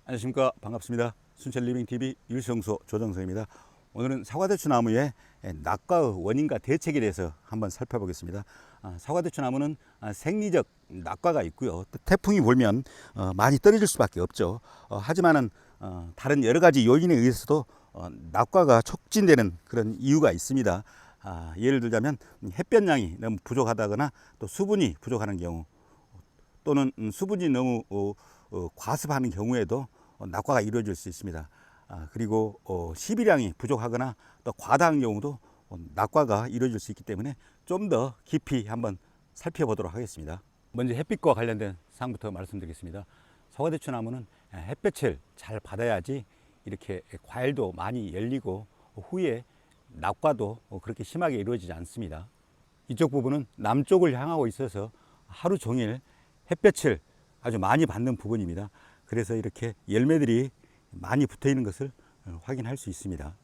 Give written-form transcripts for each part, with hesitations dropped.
안녕하십니까. 반갑습니다. 순천리빙TV 율성소 조정석입니다. 오늘은 사과대추 나무의 낙과의 원인과 대책에 대해서 한번 살펴보겠습니다. 사과대추 나무는 생리적 낙과가 있고요. 또 태풍이 불면 많이 떨어질 수밖에 없죠. 하지만은 다른 여러 가지 요인에 의해서도 낙과가 촉진되는 그런 이유가 있습니다. 예를 들자면 햇볕량이 너무 부족하다거나 또 수분이 부족하는 경우, 또는 수분이 너무 과습하는 경우에도 낙과가 이루어질 수 있습니다. 그리고 시비량이 부족하거나 또 과다한 경우도 낙과가 이루어질 수 있기 때문에 좀 더 깊이 한번 살펴보도록 하겠습니다. 먼저 햇빛과 관련된 사항부터 말씀드리겠습니다. 사과대추 나무는 햇볕을 잘 받아야지 이렇게 과일도 많이 열리고 후에 낙과도 그렇게 심하게 이루어지지 않습니다. 이쪽 부분은 남쪽을 향하고 있어서 하루 종일 햇볕을 아주 많이 받는 부분입니다. 그래서 이렇게 열매들이 많이 붙어 있는 것을 확인할 수 있습니다.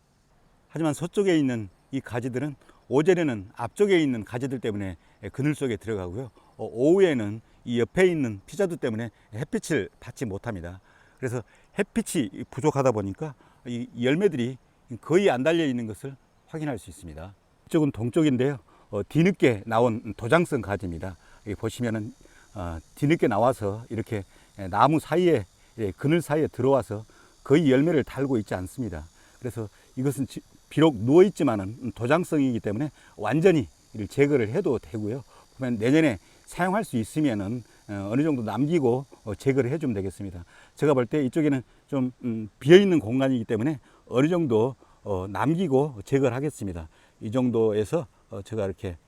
하지만 서쪽에 있는 이 가지들은 오전에는 앞쪽에 있는 가지들 때문에 그늘 속에 들어가고요. 오후에는 이 옆에 있는 피자두 때문에 햇빛을 받지 못합니다. 그래서 햇빛이 부족하다 보니까 이 열매들이 거의 안 달려 있는 것을 확인할 수 있습니다. 이쪽은 동쪽인데요. 뒤늦게 나온 도장성 가지입니다. 여기 보시면은 뒤늦게 나와서 이렇게 나무 사이에, 그늘 사이에 들어와서 거의 열매를 달고 있지 않습니다. 그래서 이것은 비록 누워 있지만은 도장성이기 때문에 완전히 이를 제거를 해도 되고요. 보면 내년에 사용할 수 있으면은 어느 정도 남기고 제거를 해주면 되겠습니다. 제가 볼 때 이쪽에는 좀 비어 있는 공간이기 때문에 어느 정도 남기고 제거를 하겠습니다. 이 정도에서 제가 이렇게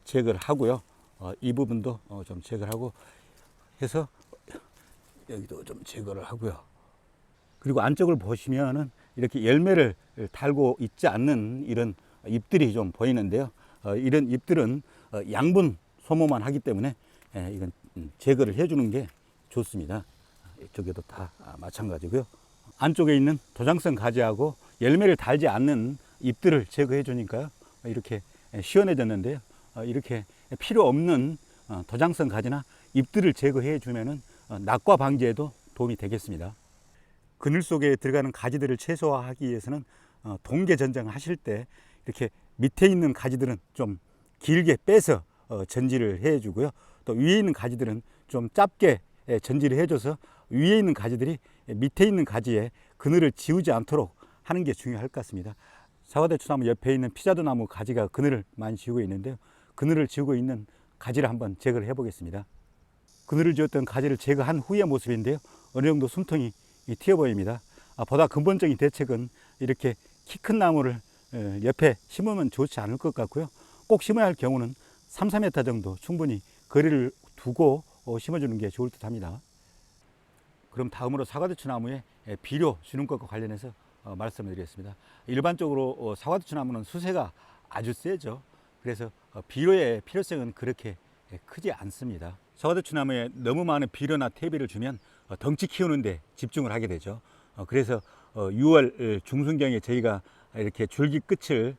제거를 하고요. 이 부분도 좀 제거를 하고 해서 여기도 좀 제거를 하고요. 그리고 안쪽을 보시면은 이렇게 열매를 달고 있지 않는 이런 잎들이 좀 보이는데요. 이런 잎들은 양분 소모만 하기 때문에 이건 제거를 해주는 게 좋습니다. 이쪽에도 다 마찬가지고요. 안쪽에 있는 도장성 가지하고 열매를 달지 않는 잎들을 제거해 주니까요. 이렇게 시원해졌는데요. 이렇게 필요 없는 도장성 가지나 잎들을 제거해 주면은 낙과 방지에도 도움이 되겠습니다. 그늘 속에 들어가는 가지들을 최소화하기 위해서는 동계 전쟁을 하실 때 이렇게 밑에 있는 가지들은 좀 길게 빼서 전지를 해 주고요. 또 위에 있는 가지들은 좀 짧게 전지를 해 줘서 위에 있는 가지들이 밑에 있는 가지에 그늘을 지우지 않도록 하는 게 중요할 것 같습니다. 사과대추 나무 옆에 있는 피자두 나무 가지가 그늘을 많이 지우고 있는데요. 그늘을 지우고 있는 가지를 한번 제거를 해 보겠습니다. 그늘을 지웠던 가지를 제거한 후의 모습인데요. 어느 정도 숨통이 튀어 보입니다. 보다 근본적인 대책은 이렇게 키 큰 나무를 옆에 심으면 좋지 않을 것 같고요. 꼭 심어야 할 경우는 3, 4m 정도 충분히 거리를 두고 심어주는 게 좋을 듯 합니다. 그럼 다음으로 사과대추 나무에 비료 주는 것과 관련해서 말씀을 드리겠습니다. 일반적으로 사과대추 나무는 수세가 아주 세죠. 그래서 비료의 필요성은 그렇게 크지 않습니다. 사과대추 나무에 너무 많은 비료나 퇴비를 주면 덩치 키우는 데 집중을 하게 되죠. 그래서 6월 중순경에 저희가 이렇게 줄기 끝을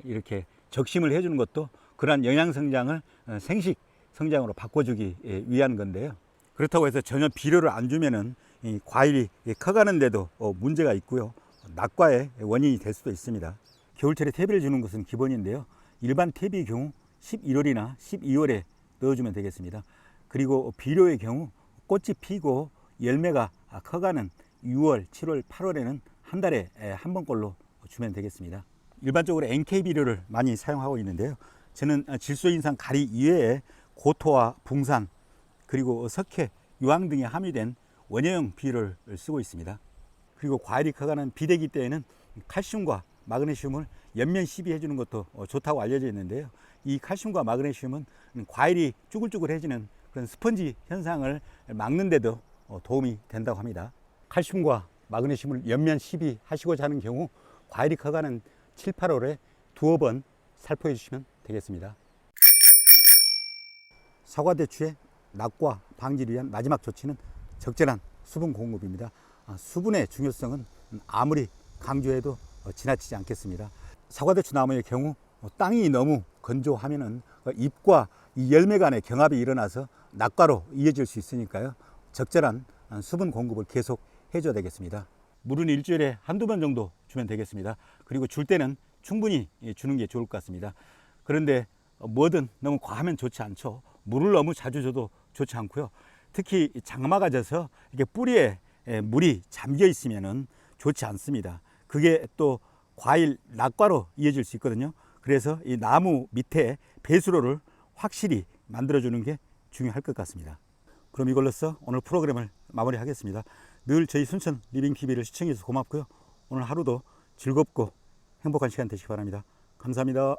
이렇게 적심을 해주는 것도 그러한 영양 성장을 생식 성장으로 바꿔주기 위한 건데요. 그렇다고 해서 전혀 비료를 안 주면은 이 과일이 커가는데도 문제가 있고요. 낙과의 원인이 될 수도 있습니다. 겨울철에 퇴비를 주는 것은 기본인데요. 일반 퇴비의 경우 11월이나 12월에 넣어주면 되겠습니다. 그리고 비료의 경우 꽃이 피고 열매가 커가는 6월, 7월, 8월에는 한 달에 한 번꼴로 주면 되겠습니다. 일반적으로 NK 비료를 많이 사용하고 있는데요. 저는 질소인산 가리 이외에 고토와 붕산 그리고 석회, 유황 등에 함유된 원효용 비료를 쓰고 있습니다. 그리고 과일이 커가는 비대기 때에는 칼슘과 마그네슘을 연면 시비해 주는 것도 좋다고 알려져 있는데요. 이 칼슘과 마그네슘은 과일이 쭈글쭈글해지는 그런 스펀지 현상을 막는 데도 도움이 된다고 합니다. 칼슘과 마그네슘을 연면 시비하시고자 하는 경우 과일이 커가는 7, 8월에 두어 번 살포해 주시면 되겠습니다. 사과대추의 낙과 방지를 위한 마지막 조치는 적절한 수분 공급입니다. 수분의 중요성은 아무리 강조해도 지나치지 않겠습니다. 사과대추 나무의 경우 땅이 너무 건조하면은 잎과 이 열매 간의 경합이 일어나서 낙과로 이어질 수 있으니까요. 적절한 수분 공급을 계속 해줘야 되겠습니다. 물은 일주일에 한두 번 정도 주면 되겠습니다. 그리고 줄 때는 충분히 주는 게 좋을 것 같습니다. 그런데 뭐든 너무 과하면 좋지 않죠. 물을 너무 자주 줘도 좋지 않고요. 특히 장마가 져서 이게 뿌리에 물이 잠겨 있으면은 좋지 않습니다. 그게 또 과일 낙과로 이어질 수 있거든요. 그래서 이 나무 밑에 배수로를 확실히 만들어주는 게 중요할 것 같습니다. 그럼 이걸로써 오늘 프로그램을 마무리하겠습니다. 늘 저희 순천 리빙TV를 시청해 주셔서 고맙고요. 오늘 하루도 즐겁고 행복한 시간 되시기 바랍니다. 감사합니다.